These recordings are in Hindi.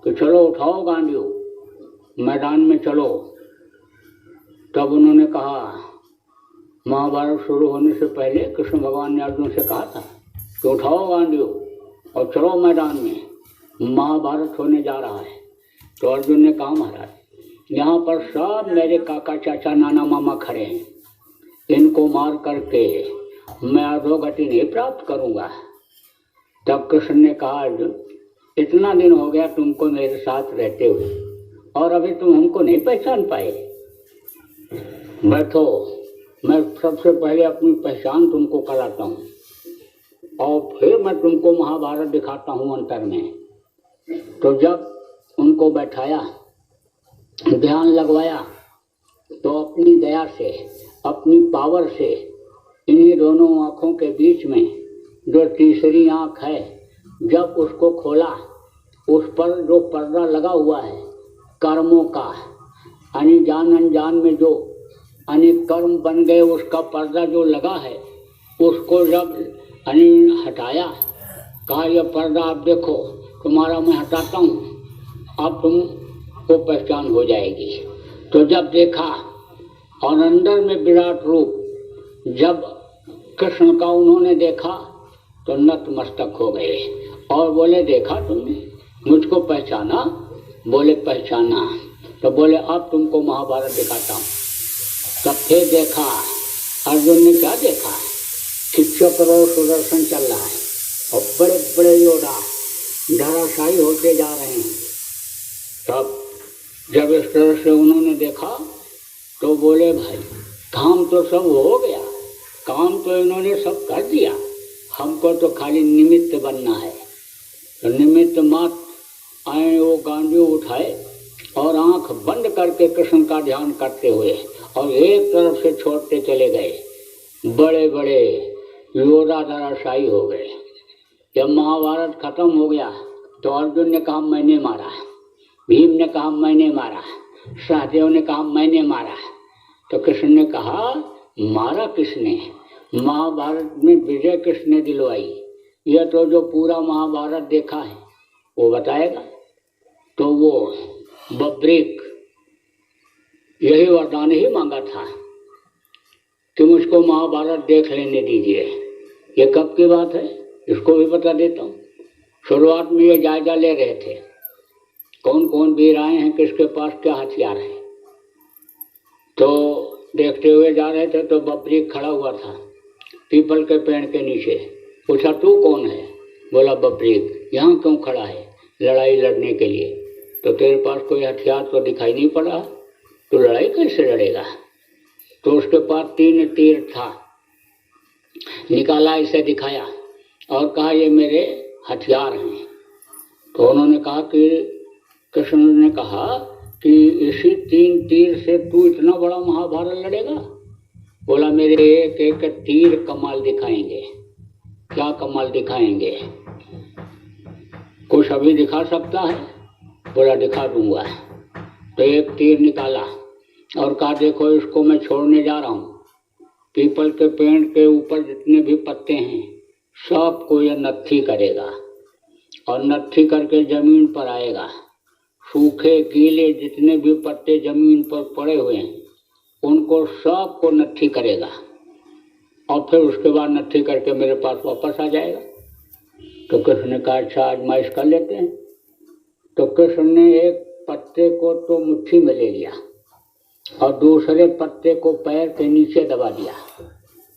कि चलो उठाओ गांडियों, मैदान में चलो। तब उन्होंने कहा, महाभारत शुरू होने से पहले कृष्ण भगवान ने अर्जुन से कहा था कि उठाओ गांडियों और चलो मैदान में, महाभारत होने जा रहा है। तो अर्जुन ने कहा, महाराज यहाँ पर सब मेरे काका चाचा नाना मामा खड़े हैं, इनको मार करके मैं अधोगति नहीं प्राप्त करूँगा। तब कृष्ण ने कहा, अर्जुन इतना दिन हो गया तुमको मेरे साथ रहते हुए और अभी तुम हमको नहीं पहचान पाए। बैठो, मैं सबसे पहले अपनी पहचान तुमको कराता हूँ और फिर मैं तुमको महाभारत दिखाता हूँ अंतर में। तो जब उनको बैठाया, ध्यान लगवाया, तो अपनी दया से, अपनी पावर से इन्हीं दोनों आँखों के बीच में जो तीसरी आँख है, जब उसको खोला, उस पर जो पर्दा लगा हुआ है कर्मों का, यानी जान अनजान में जो अनेक कर्म बन गए, उसका पर्दा जो लगा है, उसको जब हटाया, कहा यह पर्दा आप देखो, तुम्हारा मैं हटाता हूँ, अब तुमको पहचान हो जाएगी। तो जब देखा और अंदर में विराट रूप जब कृष्ण का उन्होंने देखा तो नतमस्तक हो गए और बोले, देखा तुमने मुझको पहचाना? बोले पहचाना। तो बोले अब तुमको महाभारत दिखाता हूँ। तब फिर देखा, अर्जुन ने क्या देखा कि चक्र सुदर्शन चल रहा है और बड़े बड़े योद्धा धराशायी होते जा रहे हैं। तब जब इस तरह से उन्होंने देखा तो बोले, भाई काम तो सब हो गया, काम तो इन्होंने सब कर दिया, हमको तो खाली निमित्त बनना है। तो निमित्त मात्र आए, वो गांडियों उठाए और आंख बंद करके कृष्ण का ध्यान करते हुए और एक तरफ से छोड़ते चले गए। बड़े बड़े योद्धा धराशायी हो गए। जब महाभारत खत्म हो गया तो अर्जुन ने कहा मैंने मारा, भीम ने कहा मैंने मारा, सहदेव ने कहा मैंने मारा। तो कृष्ण ने कहा, मारा किसने? महाभारत में विजय किसने दिलवाई? यह तो जो पूरा महाभारत देखा है वो बताएगा। तो वो बब्रीक यही वरदान ही मांगा था कि मुझको महाभारत देख लेने दीजिए। ये कब की बात है इसको भी बता देता हूँ। शुरुआत में ये जायजा ले रहे थे कौन कौन वीर आए हैं, किसके पास क्या हथियार है। तो देखते हुए जा रहे थे तो बब्रीक खड़ा हुआ था पीपल के पेड़ के नीचे। पूछा तू कौन है? बोला बब्रीक। यहाँ क्यों खड़ा है? लड़ाई लड़ने के लिए। तो तेरे पास कोई हथियार तो दिखाई नहीं पड़ा, तो लड़ाई कैसे लड़ेगा? तो उसके पास 3 तीर था, निकाला, इसे दिखाया और कहा ये मेरे हथियार हैं। तो उन्होंने कहा कि कृष्ण ने कहा कि इसी 3 तीर से तू इतना बड़ा महाभारत लड़ेगा? बोला मेरे एक एक तीर कमाल दिखाएंगे। क्या कमाल दिखाएंगे? कुछ अभी दिखा सकता है? बोला दिखा दूंगा। तो एक तीर निकाला और कहा देखो इसको मैं छोड़ने जा रहा हूँ। पीपल के पेड़ के ऊपर जितने भी पत्ते हैं सबको यह नत्थी करेगा और नत्थी करके जमीन पर आएगा। सूखे गीले जितने भी पत्ते जमीन पर पड़े हुए हैं उनको सबको नत्थी करेगा और फिर उसके बाद नत्थी करके मेरे पास वापस आ जाएगा। तो कृष्ण ने कहा अच्छा आजमाइश कर लेते हैं। तो कृष्ण ने एक पत्ते को तो मुट्ठी में ले लिया और दूसरे पत्ते को पैर के नीचे दबा दिया।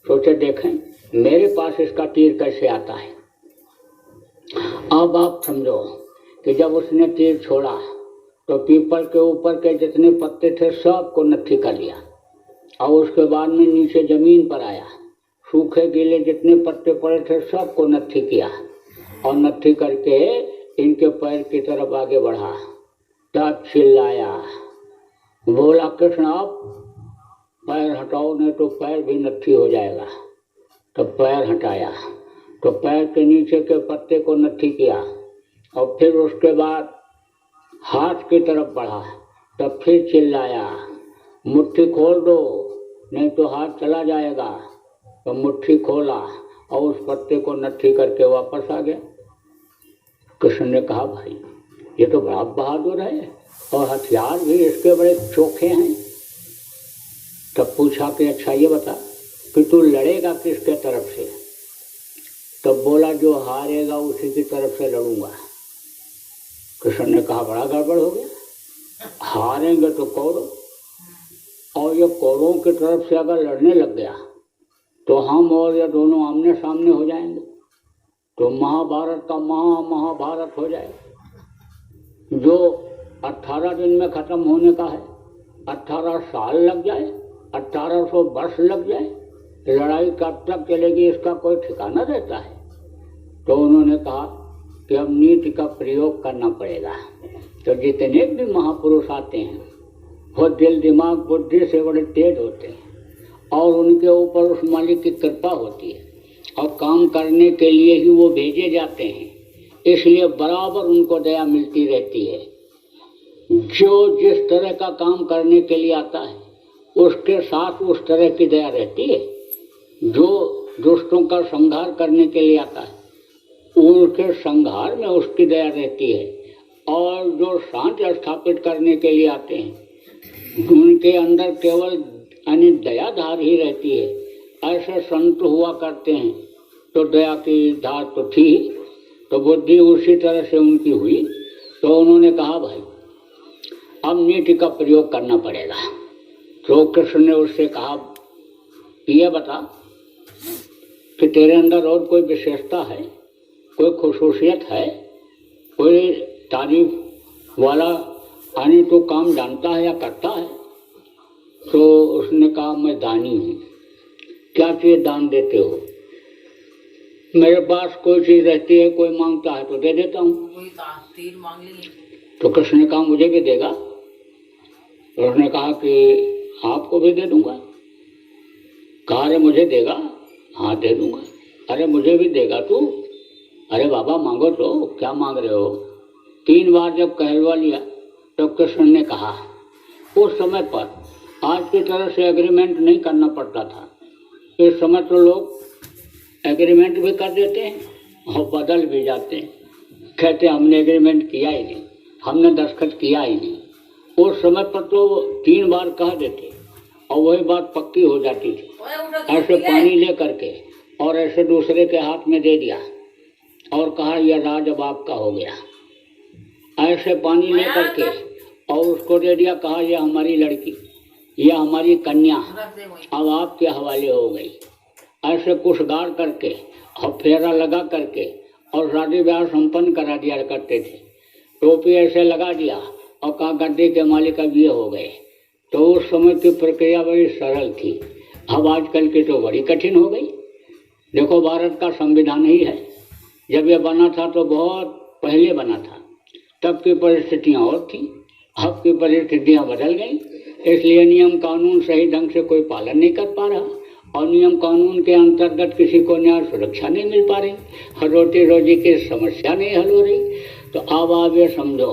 सोचे देखें मेरे पास इसका तीर कैसे आता है। अब आप समझो कि जब उसने तीर छोड़ा तो पीपल के ऊपर के जितने पत्ते थे सबको नत्थी कर लिया और उसके बाद में नीचे जमीन पर आया। सूखे गीले जितने पत्ते पड़े थे सबको नत्थी किया और नत्थी करके इनके पैर की तरफ आगे बढ़ा। तब चिल्लाया, बोला कृष्ण आप पैर हटाओ नहीं तो पैर भी नत्थी हो जाएगा। तो पैर हटाया तो पैर के नीचे के पत्ते को नत्थी किया और फिर उसके बाद हाथ की तरफ बढ़ा। तब फिर चिल्लाया मुट्ठी खोल दो नहीं तो हाथ चला जाएगा। तो मुट्ठी खोला और उस पत्ते को नत्थी करके वापस आ गया। कृष्ण ने कहा भाई ये तो बड़ा बहादुर है और हथियार भी इसके बड़े चोखे हैं। तब पूछा कि अच्छा ये बता कि तू लड़ेगा किसके तरफ से? तब बोला जो हारेगा उसी की तरफ से लड़ूंगा। कृष्ण ने कहा बड़ा गड़बड़ हो गया, हारेंगे तो कौरव, और ये कौरवों की तरफ से अगर लड़ने लग गया तो हम और ये दोनों आमने सामने हो जाएंगे, तो महाभारत का महाभारत हो जाएगा, जो 18 दिन में खत्म होने का है। 18 साल लग जाए, 1800 वर्ष लग जाए, लड़ाई कब तक चलेगी इसका कोई ठिकाना रहता है। तो उन्होंने कहा कि अब नीति का प्रयोग करना पड़ेगा। तो जितने भी महापुरुष आते हैं वो दिल दिमाग बुद्धि से बड़े तेज होते हैं और उनके ऊपर उस मालिक की कृपा होती है और काम करने के लिए ही वो भेजे जाते हैं, इसलिए बराबर उनको दया मिलती रहती है। जो जिस तरह का काम करने के लिए आता है उसके साथ उस तरह की दया रहती है। जो दुष्टों का संहार करने के लिए आता है उनके संहार में उसकी दया रहती है, और जो शांति स्थापित करने के लिए आते हैं उनके अंदर केवल दयाधार ही रहती है। ऐसे संत हुआ करते हैं तो दया की धार तो थी, तो बुद्धि उसी तरह से उनकी हुई। तो उन्होंने कहा भाई अब नीति का प्रयोग करना पड़ेगा। तो कृष्ण ने उससे कहा ये बता कि तेरे अंदर और कोई विशेषता है, कोई खुसूसियत है, कोई तारीफ वाला आने तो काम जानता है या करता है? तो उसने कहा मैं दानी हूँ। क्या चीज़ दान देते हो? मेरे पास कोई चीज़ रहती है, कोई मांगता है तो दे देता हूँ। तो कृष्ण ने कहा मुझे भी देगा? तो उसने कहा कि आपको भी दे दूंगा। कहा अरे मुझे देगा? हाँ दे दूंगा। अरे मुझे भी देगा तू? अरे बाबा मांगो तो, क्या मांग रहे हो? 3 बार जब कहलवा लिया तो कृष्ण ने कहा उस समय पर आज की तरह से एग्रीमेंट नहीं करना पड़ता था। इस समय तो लोग एग्रीमेंट भी कर देते हैं और बदल भी जाते हैं, कहते हमने एग्रीमेंट किया ही नहीं, हमने दस्तखत किया ही नहीं। उस समय पर तो 3 बार कह देते और वही बात पक्की हो जाती थी। ऐसे पानी ले करके और ऐसे दूसरे के हाथ में दे दिया और कहा यह राज अब आपका हो गया। ऐसे पानी ले करके और उसको दे दिया, कहा यह हमारी लड़की, यह हमारी कन्या अब आपके हवाले हो गई। ऐसे कुछ गाड़ करके और फेरा लगा करके और शादी ब्याह संपन्न करा दिया करते थे। टोपी ऐसे लगा दिया और कहा गद्दी के मालिक अब ये हो गए। तो उस समय की प्रक्रिया बड़ी सरल थी। अब आजकल की तो बड़ी कठिन हो गई। देखो भारत का संविधान ही है, जब ये बना था तो बहुत पहले बना था, तब की परिस्थितियाँ और थी, अब की परिस्थितियाँ बदल गई। इसलिए नियम कानून सही ढंग से कोई पालन नहीं कर पा रहा और नियम कानून के अंतर्गत किसी को न्याय सुरक्षा नहीं मिल पा रही, रोटी रोजी की समस्या नहीं हल हो रही। तो अब आप ये समझो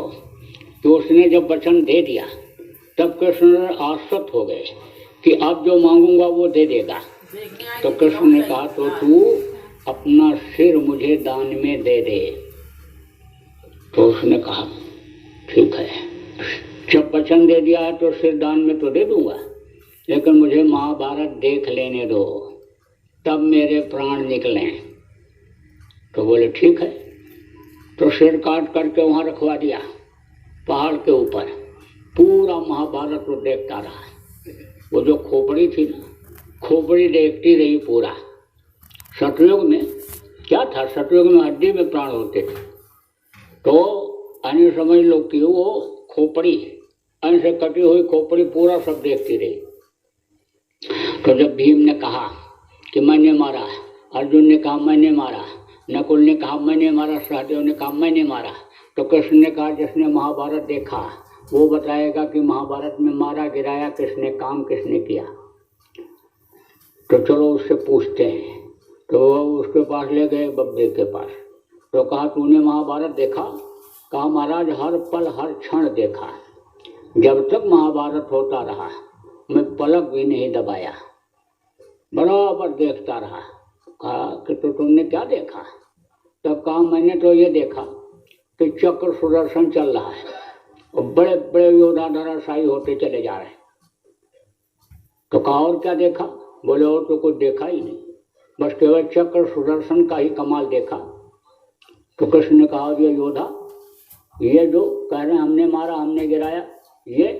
कि उसने जब वचन दे दिया तब कृष्ण आश्वस्त हो गए कि अब जो मांगूंगा वो दे देगा। तो कृष्ण ने कहा तो तू अपना सिर मुझे दान में दे दे। तो उसने कहा ठीक है, जब वचन दे दिया है तो सिर दान में तो दे दूंगा, लेकिन मुझे महाभारत देख लेने दो, तब मेरे प्राण निकलें। तो बोले ठीक है। तो सिर काट करके वहाँ रखवा दिया पहाड़ के ऊपर। पूरा महाभारत वो देखता रहा। वो जो खोपड़ी थी ना, खोपड़ी देखती रही पूरा। सतयुग में क्या था, सतयुग में हड्डी में प्राण होते थे, तो अन्य समझ लो कि वो खोपड़ी, अन्न से कटी हुई खोपड़ी पूरा सब देखती रही। तो जब भीम ने कहा कि मैंने मारा, अर्जुन ने कहा मैंने मारा, नकुल ने कहा मैंने मारा, सहदेव ने कहा मैंने मारा, तो कृष्ण ने कहा जिसने महाभारत देखा वो बताएगा कि महाभारत में मारा गिराया किसने, काम किसने किया। तो चलो उससे पूछते हैं। तो उसके पास ले गए बब्बे के पास। तो कहा तूने महाभारत देखा? कहा महाराज हर पल हर क्षण देखा, जब तक महाभारत होता रहा मैं पलक भी नहीं दबाया, बराबर देखता रहा। कहा कि तो तुमने क्या देखा? तब कहा मैंने तो ये देखा कि चक्र सुदर्शन चल रहा है और बड़े बड़े योद्धा धराशायी होते चले जा रहे हैं। तो कहा और क्या देखा? बोले और तो कुछ देखा ही नहीं, बस केवल चक्र सुदर्शन का ही कमाल देखा। तो कृष्ण ने कहा ये योद्धा, ये जो कह रहे हैं हमने मारा हमने गिराया, ये